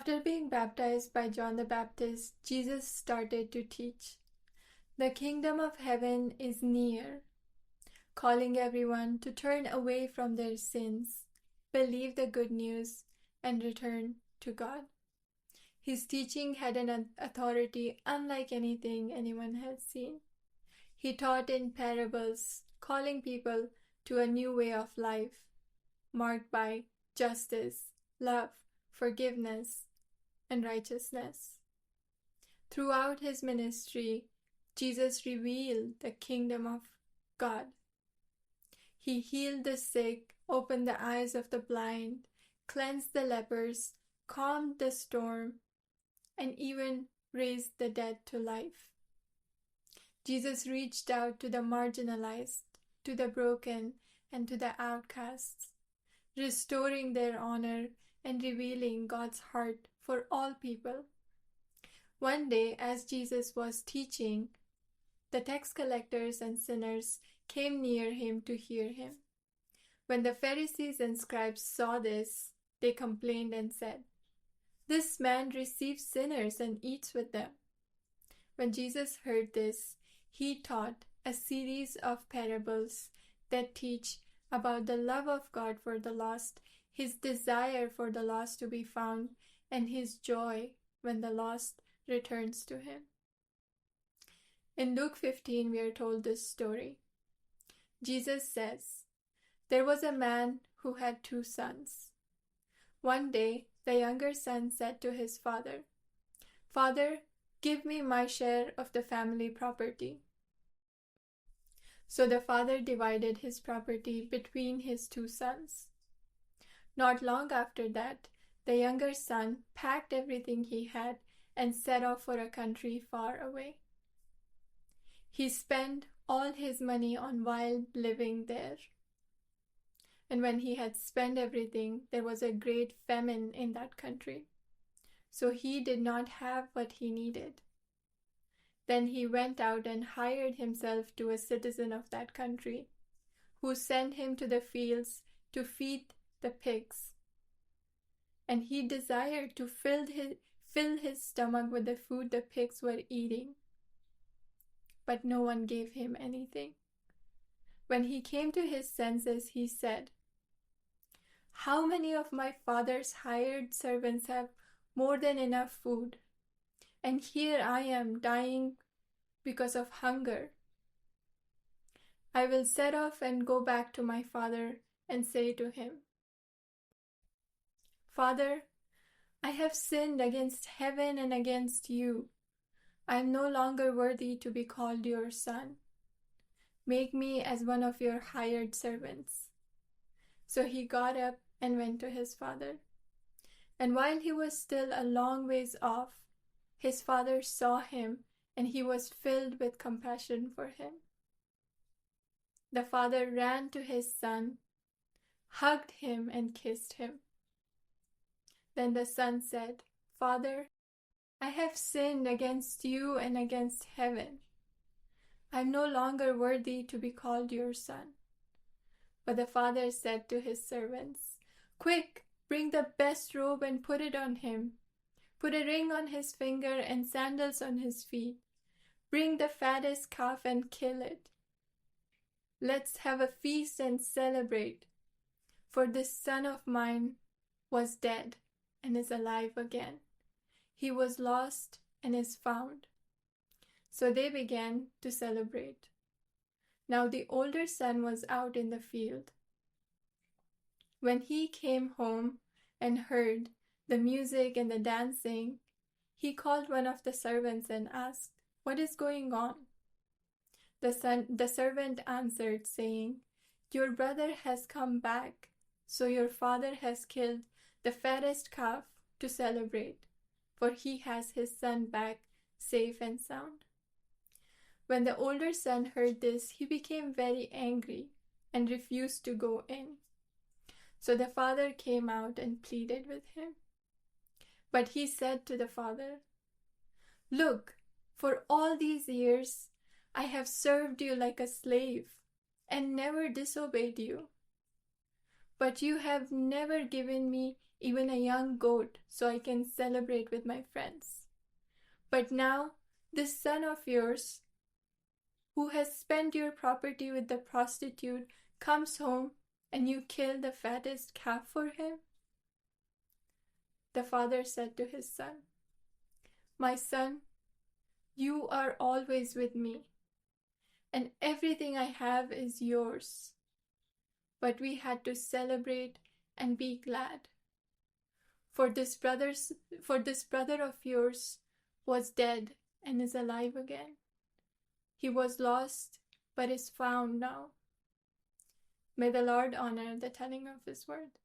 After being baptized by John the Baptist, Jesus started to teach. The kingdom of heaven is near, calling everyone to turn away from their sins, believe the good news, and return to God. His teaching had an authority unlike anything anyone had seen. He taught in parables, calling people to a new way of life, marked by justice, love, forgiveness, and righteousness. Throughout his ministry, Jesus revealed the kingdom of God. He healed the sick, opened the eyes of the blind, cleansed the lepers, calmed the storm, and even raised the dead to life. Jesus reached out to the marginalized, to the broken, and to the outcasts, restoring their honor and revealing God's heart for all people. One day, as Jesus was teaching, the tax collectors and sinners came near him to hear him. When the Pharisees and scribes saw this, they complained and said, "This man receives sinners and eats with them." When Jesus heard this, he taught a series of parables that teach about the love of God for the lost, his desire for the lost to be found, and his joy when the lost returns to him. In Luke 15, we are told this story. Jesus says, "There was a man who had 2 sons. One day, the younger son said to his father, 'Father, give me my share of the family property.' So the father divided his property between his 2 sons. Not long after that, the younger son packed everything he had and set off for a country far away. He spent all his money on wild living there. And when he had spent everything, there was a great famine in that country. So he did not have what he needed. Then he went out and hired himself to a citizen of that country, who sent him to the fields to feed the pigs. And he desired to fill his stomach with the food the pigs were eating. But no one gave him anything. When he came to his senses, he said, 'How many of my father's hired servants have more than enough food? And here I am dying because of hunger. I will set off and go back to my father and say to him, Father, I have sinned against heaven and against you. I am no longer worthy to be called your son. Make me as one of your hired servants.' So he got up and went to his father. And while he was still a long ways off, his father saw him, and he was filled with compassion for him. The father ran to his son, hugged him, and kissed him. Then the son said, 'Father, I have sinned against you and against heaven. I am no longer worthy to be called your son.' But the father said to his servants, 'Quick, bring the best robe and put it on him. Put a ring on his finger and sandals on his feet. Bring the fattest calf and kill it. Let's have a feast and celebrate. For this son of mine was dead and is alive again. He was lost and is found.' So they began to celebrate. Now the older son was out in the field. When he came home and heard the music and the dancing, he called one of the servants and asked, 'What is going on?' The servant answered, saying, 'Your brother has come back, so your father has killed the fattest calf to celebrate, for he has his son back safe and sound.' When the older son heard this, he became very angry and refused to go in. So the father came out and pleaded with him. But he said to the father, 'Look, for all these years I have served you like a slave and never disobeyed you. But you have never given me even a young goat, so I can celebrate with my friends. But now, this son of yours, who has spent your property with the prostitute, comes home and you kill the fattest calf for him?" The father said to his son, "My son, you are always with me, and everything I have is yours. But we had to celebrate and be glad. For this brother of yours was dead and is alive again. He was lost, but is found now." May the Lord honor the telling of His word.